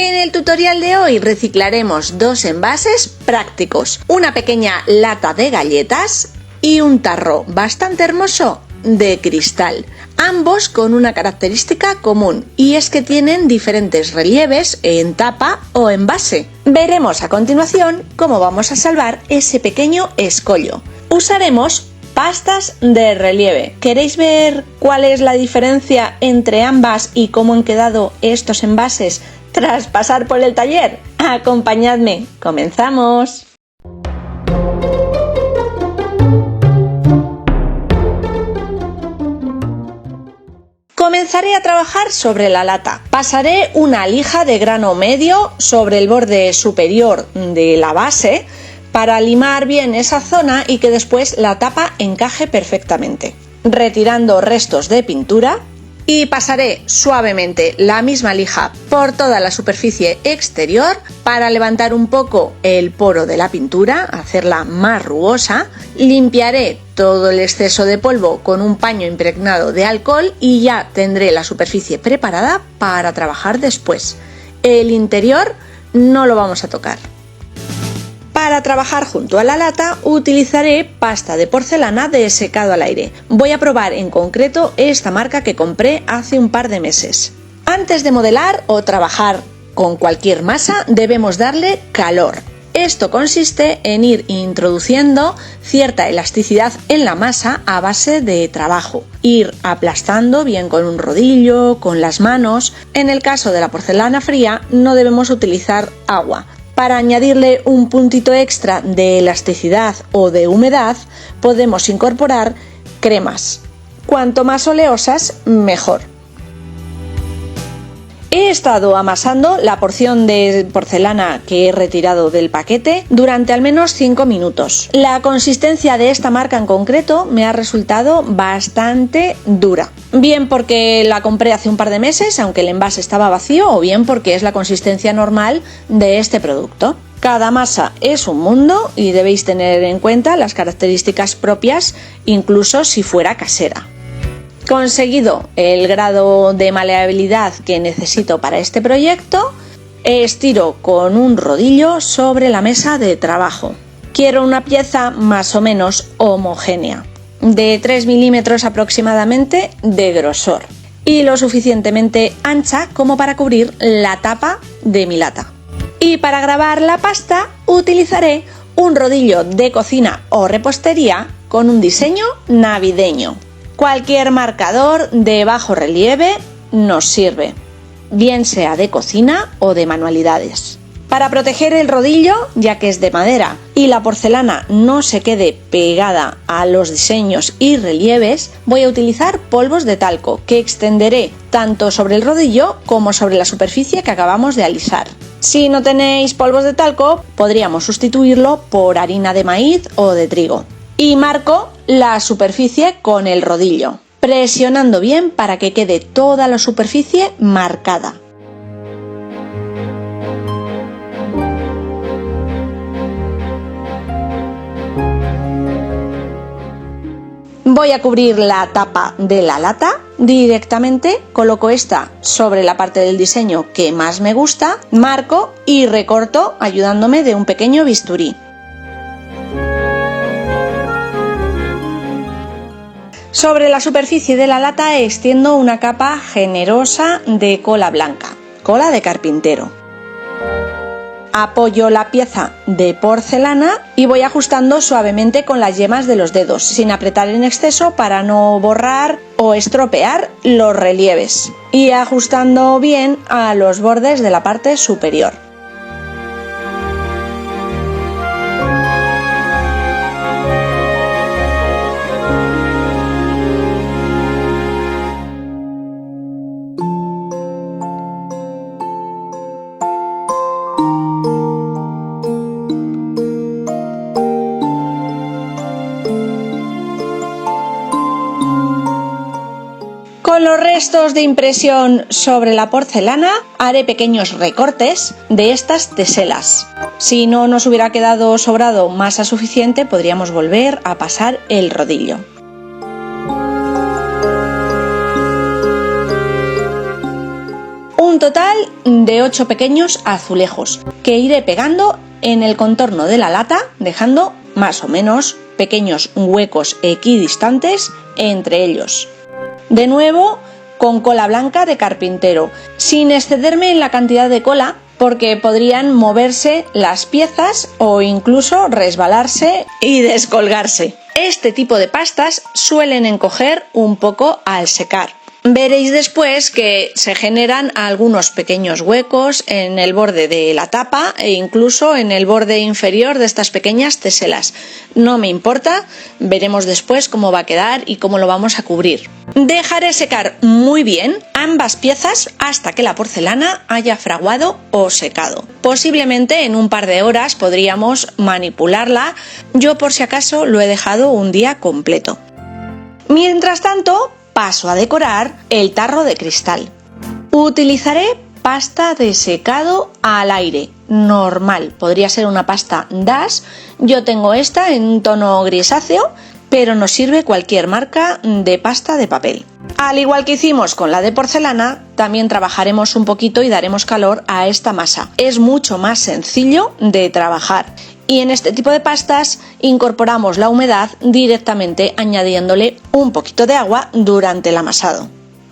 En el tutorial de hoy reciclaremos dos envases prácticos, una pequeña lata de galletas y un tarro bastante hermoso de cristal, ambos con una característica común, y es que tienen diferentes relieves en tapa o envase. Veremos a continuación cómo vamos a salvar ese pequeño escollo. Usaremos pastas de relieve. ¿Queréis ver cuál es la diferencia entre ambas y cómo han quedado estos envases tras pasar por el taller? Acompañadme, comenzamos. Comenzaré a trabajar sobre la lata. Pasaré una lija de grano medio sobre el borde superior de la base para limar bien esa zona y que después la tapa encaje perfectamente. Retirando restos de pintura y pasaré suavemente la misma lija por toda la superficie exterior para levantar un poco el poro de la pintura, hacerla más rugosa. Limpiaré todo el exceso de polvo con un paño impregnado de alcohol y ya tendré la superficie preparada para trabajar después. El interior no lo vamos a tocar. Para trabajar junto a la lata utilizaré pasta de porcelana de secado al aire. Voy a probar en concreto esta marca que compré hace un par de meses. Antes de modelar o trabajar con cualquier masa debemos darle calor. Esto consiste en ir introduciendo cierta elasticidad en la masa a base de trabajo. Ir aplastando bien con un rodillo, con las manos. En el caso de la porcelana fría no debemos utilizar agua. Para añadirle un puntito extra de elasticidad o de humedad podemos incorporar cremas. Cuanto más oleosas, mejor. He estado amasando la porción de porcelana que he retirado del paquete durante al menos 5 minutos. La consistencia de esta marca en concreto me ha resultado bastante dura. Bien porque la compré hace un par de meses, aunque el envase estaba vacío, o bien porque es la consistencia normal de este producto. Cada masa es un mundo y debéis tener en cuenta las características propias, incluso si fuera casera. Conseguido el grado de maleabilidad que necesito para este proyecto, estiro con un rodillo sobre la mesa de trabajo. Quiero una pieza más o menos homogénea, de 3 milímetros aproximadamente de grosor y lo suficientemente ancha como para cubrir la tapa de mi lata. Y para grabar la pasta utilizaré un rodillo de cocina o repostería con un diseño navideño. Cualquier marcador de bajo relieve nos sirve, bien sea de cocina o de manualidades. Para proteger el rodillo, ya que es de madera, y la porcelana no se quede pegada a los diseños y relieves, voy a utilizar polvos de talco que extenderé tanto sobre el rodillo como sobre la superficie que acabamos de alisar. Si no tenéis polvos de talco, podríamos sustituirlo por harina de maíz o de trigo. Y marco la superficie con el rodillo, presionando bien para que quede toda la superficie marcada. Voy a cubrir la tapa de la lata. Directamente coloco esta sobre la parte del diseño que más me gusta, marco y recorto ayudándome de un pequeño bisturí. Sobre la superficie de la lata extiendo una capa generosa de cola blanca, cola de carpintero. Apoyo la pieza de porcelana y voy ajustando suavemente con las yemas de los dedos, sin apretar en exceso para no borrar o estropear los relieves, y ajustando bien a los bordes de la parte superior. Con los restos de impresión sobre la porcelana haré pequeños recortes de estas teselas. Si no nos hubiera quedado sobrado masa suficiente, podríamos volver a pasar el rodillo. Un total de 8 pequeños azulejos que iré pegando en el contorno de la lata, dejando más o menos pequeños huecos equidistantes entre ellos. De nuevo con cola blanca de carpintero, sin excederme en la cantidad de cola, porque podrían moverse las piezas o incluso resbalarse y descolgarse. Este tipo de pastas suelen encoger un poco al secar. Veréis después que se generan algunos pequeños huecos en el borde de la tapa e incluso en el borde inferior de estas pequeñas teselas. No me importa, veremos después cómo va a quedar y cómo lo vamos a cubrir. Dejaré secar muy bien ambas piezas hasta que la porcelana haya fraguado o secado. Posiblemente en un par de horas podríamos manipularla, yo por si acaso lo he dejado un día completo. Mientras tanto, paso a decorar el tarro de cristal. Utilizaré pasta de secado al aire, normal, podría ser una pasta Dash, yo tengo esta en un tono grisáceo, pero nos sirve cualquier marca de pasta de papel. Al igual que hicimos con la de porcelana, también trabajaremos un poquito y daremos calor a esta masa. Es mucho más sencillo de trabajar. Y en este tipo de pastas incorporamos la humedad directamente añadiéndole un poquito de agua durante el amasado.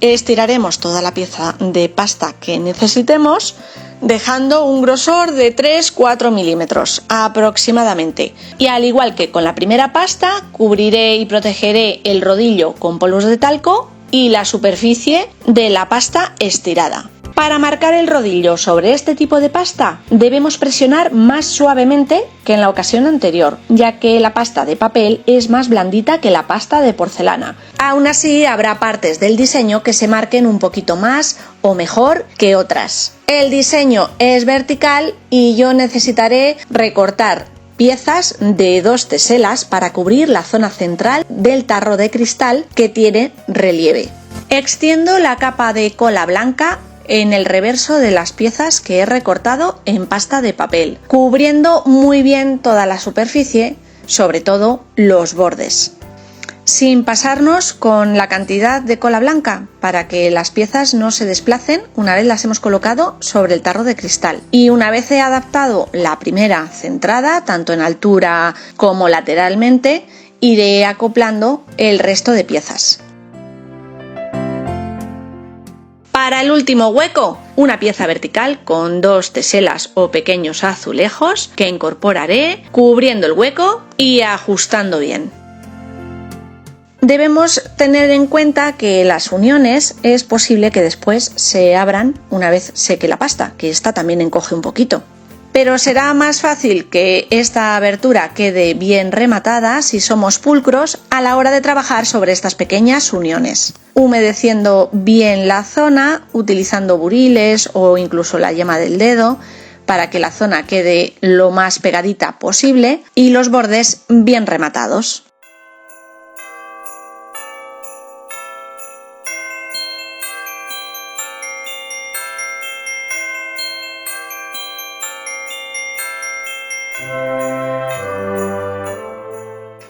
Estiraremos toda la pieza de pasta que necesitemos, dejando un grosor de 3-4 milímetros aproximadamente. Y al igual que con la primera pasta, cubriré y protegeré el rodillo con polvos de talco y la superficie de la pasta estirada. Para marcar el rodillo sobre este tipo de pasta debemos presionar más suavemente que en la ocasión anterior, ya que la pasta de papel es más blandita que la pasta de porcelana. Aún así habrá partes del diseño que se marquen un poquito más o mejor que otras. El diseño es vertical y yo necesitaré recortar piezas de 2 teselas para cubrir la zona central del tarro de cristal que tiene relieve. Extiendo la capa de cola blanca en el reverso de las piezas que he recortado en pasta de papel, cubriendo muy bien toda la superficie, sobre todo los bordes, sin pasarnos con la cantidad de cola blanca para que las piezas no se desplacen una vez las hemos colocado sobre el tarro de cristal. Y una vez he adaptado la primera centrada, tanto en altura como lateralmente, iré acoplando el resto de piezas. Para el último hueco, una pieza vertical con 2 teselas o pequeños azulejos que incorporaré cubriendo el hueco y ajustando bien. Debemos tener en cuenta que las uniones es posible que después se abran una vez seque la pasta, que esta también encoge un poquito. Pero será más fácil que esta abertura quede bien rematada si somos pulcros a la hora de trabajar sobre estas pequeñas uniones, humedeciendo bien la zona, utilizando buriles o incluso la yema del dedo para que la zona quede lo más pegadita posible y los bordes bien rematados.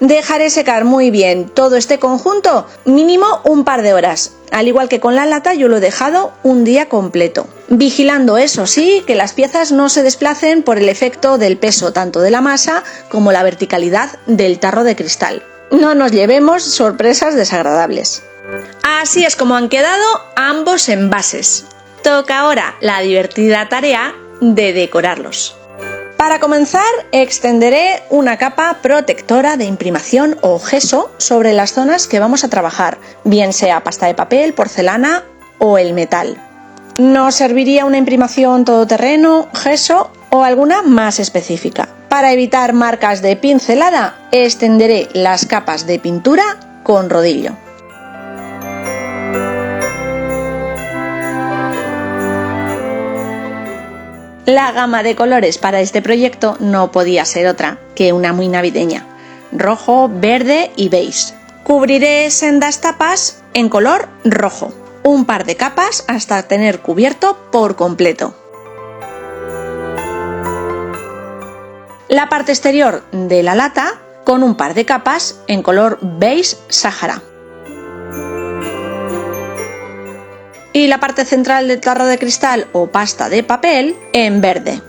Dejaré secar muy bien todo este conjunto, mínimo un par de horas. Al igual que con la lata, yo lo he dejado un día completo, vigilando eso sí, que las piezas no se desplacen por el efecto del peso tanto de la masa como la verticalidad del tarro de cristal. No nos llevemos sorpresas desagradables. Así es como han quedado ambos envases. Toca ahora la divertida tarea de decorarlos. Para comenzar, extenderé una capa protectora de imprimación o gesso sobre las zonas que vamos a trabajar, bien sea pasta de papel, porcelana o el metal. Nos serviría una imprimación todoterreno, gesso o alguna más específica. Para evitar marcas de pincelada, extenderé las capas de pintura con rodillo. La gama de colores para este proyecto no podía ser otra que una muy navideña: rojo, verde y beige. Cubriré sendas tapas en color rojo, un par de capas hasta tener cubierto por completo. La parte exterior de la lata con un par de capas en color beige Sahara. y la parte central del tarro de cristal o pasta de papel en verde.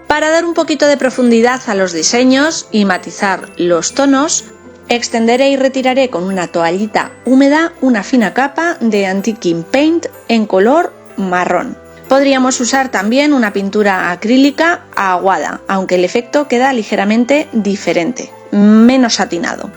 Para dar un poquito de profundidad a los diseños y matizar los tonos, extenderé y retiraré con una toallita húmeda una fina capa de Antique Ink Paint en color marrón. Podríamos usar también una pintura acrílica aguada, aunque el efecto queda ligeramente diferente, menos satinado.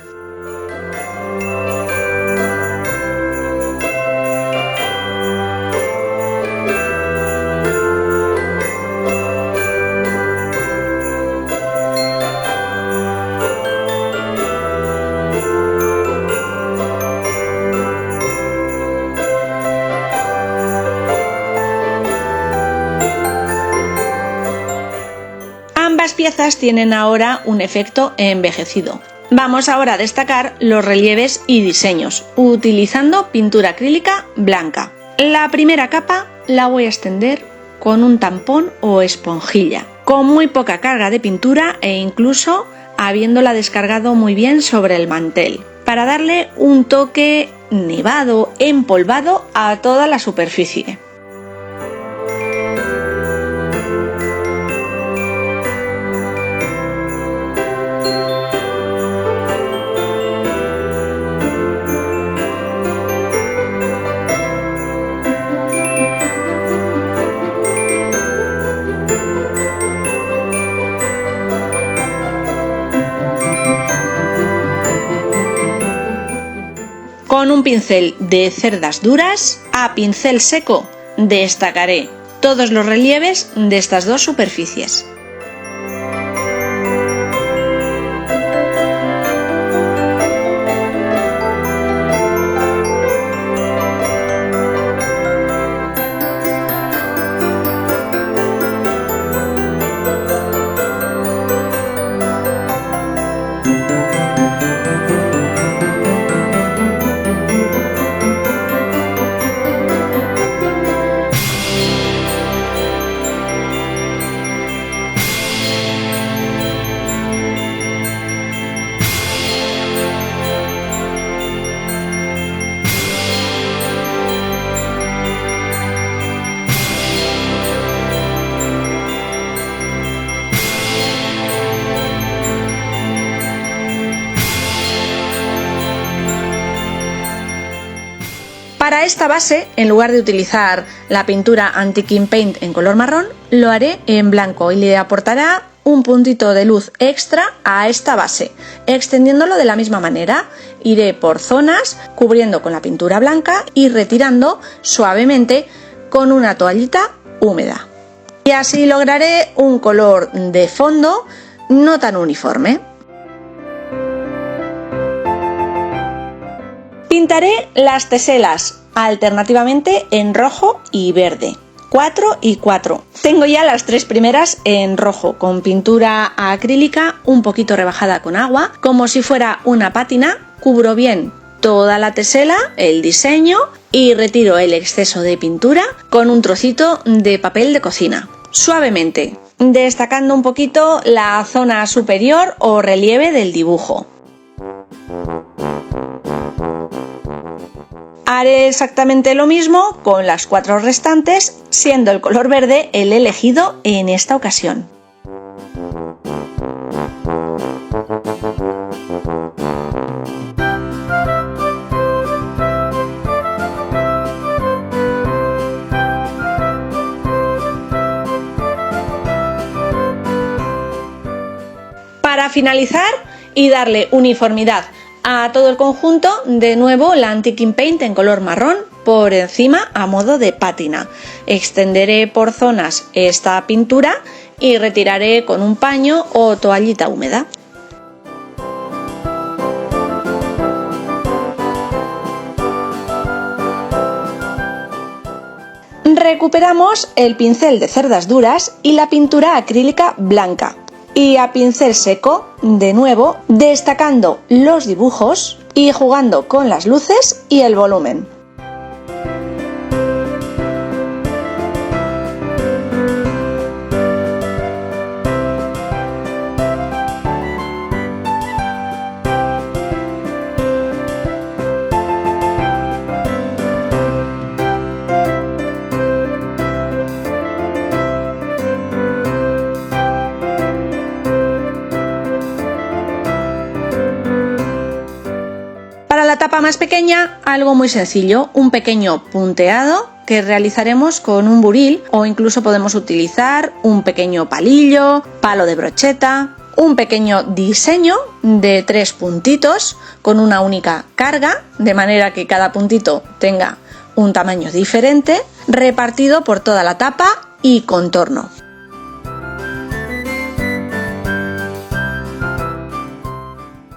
Ambas piezas tienen ahora un efecto envejecido. Vamos ahora a destacar los relieves y diseños, utilizando pintura acrílica blanca. La primera capa la voy a extender con un tampón o esponjilla, con muy poca carga de pintura e incluso habiéndola descargado muy bien sobre el mantel, para darle un toque nevado, empolvado a toda la superficie. Con un pincel de cerdas duras a pincel seco destacaré todos los relieves de estas dos superficies. Para esta base, en lugar de utilizar la pintura Antique Ink Paint en color marrón, lo haré en blanco y le aportará un puntito de luz extra a esta base. Extendiéndolo de la misma manera, iré por zonas, cubriendo con la pintura blanca y retirando suavemente con una toallita húmeda. Y así lograré un color de fondo no tan uniforme. Pintaré las teselas alternativamente en rojo y verde, 4 y 4. Tengo ya las tres primeras en rojo, con pintura acrílica un poquito rebajada con agua, como si fuera una pátina. Cubro bien toda la tesela, el diseño, y retiro el exceso de pintura con un trocito de papel de cocina, suavemente, destacando un poquito la zona superior o relieve del dibujo. Haré exactamente lo mismo con las 4 restantes, siendo el color verde el elegido en esta ocasión. Para finalizar y darle uniformidad a todo el conjunto, de nuevo la Antique Ink Paint en color marrón por encima a modo de pátina. Extenderé por zonas esta pintura y retiraré con un paño o toallita húmeda. Recuperamos el pincel de cerdas duras y la pintura acrílica blanca. Y a pincel seco, de nuevo, destacando los dibujos y jugando con las luces y el volumen. tapa más pequeña, algo muy sencillo, un pequeño punteado que realizaremos con un buril, o incluso podemos utilizar un pequeño palillo, palo de brocheta, un pequeño diseño de 3 puntitos con una única carga, de manera que cada puntito tenga un tamaño diferente, repartido por toda la tapa y contorno.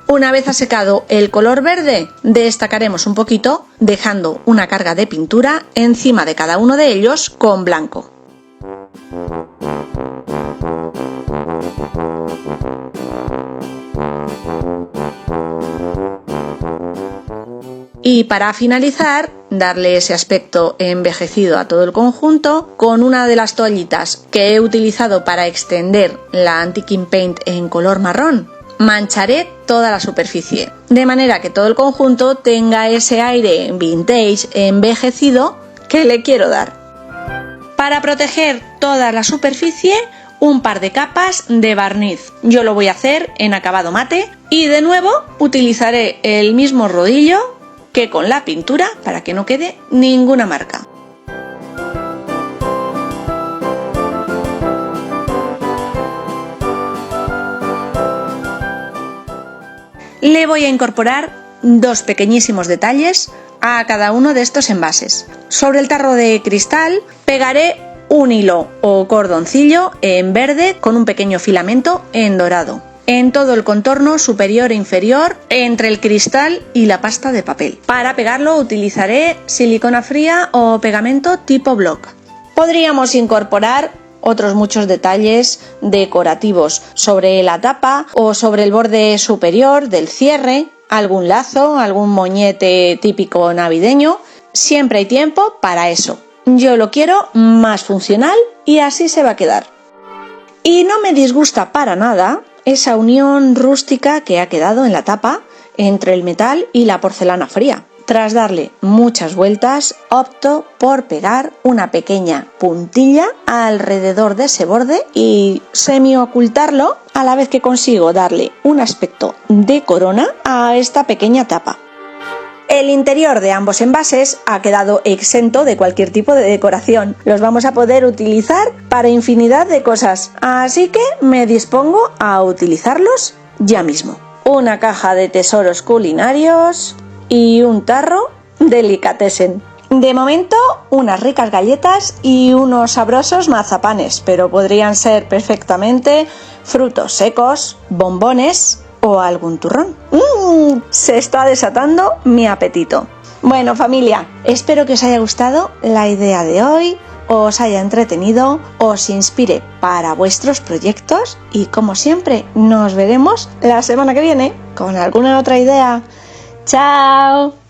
Una vez ha secado el color verde, destacaremos un poquito, dejando una carga de pintura encima de cada uno de ellos con blanco. Y para finalizar, darle ese aspecto envejecido a todo el conjunto con una de las toallitas que he utilizado para extender la Antiquing Paint en color marrón. Mancharé toda la superficie, de manera que todo el conjunto tenga ese aire vintage envejecido que le quiero dar. Para proteger toda la superficie, un par de capas de barniz. Yo lo voy a hacer en acabado mate y de nuevo utilizaré el mismo rodillo que con la pintura para que no quede ninguna marca. Le voy a incorporar 2 pequeñísimos detalles a cada uno de estos envases. Sobre el tarro de cristal pegaré un hilo o cordoncillo en verde con un pequeño filamento en dorado en todo el contorno superior e inferior entre el cristal y la pasta de papel. Para pegarlo utilizaré silicona fría o pegamento tipo block. Podríamos incorporar otros muchos detalles decorativos sobre la tapa o sobre el borde superior del cierre, algún lazo, algún moñete típico navideño. Siempre hay tiempo para eso. Yo lo quiero más funcional y así se va a quedar. Y no me disgusta para nada esa unión rústica que ha quedado en la tapa entre el metal y la porcelana fría. Tras darle muchas vueltas, opto por pegar una pequeña puntilla alrededor de ese borde y semi-ocultarlo, a la vez que consigo darle un aspecto de corona a esta pequeña tapa. El interior de ambos envases ha quedado exento de cualquier tipo de decoración. Los vamos a poder utilizar para infinidad de cosas, así que me dispongo a utilizarlos ya mismo. Una caja de tesoros culinarios y un tarro delicatessen. De momento, unas ricas galletas y unos sabrosos mazapanes, pero podrían ser perfectamente frutos secos, bombones o algún turrón. Se está desatando mi apetito. Bueno, familia, espero que os haya gustado la idea de hoy, os haya entretenido, os inspire para vuestros proyectos y, como siempre, nos veremos la semana que viene con alguna otra idea. ¡Chao!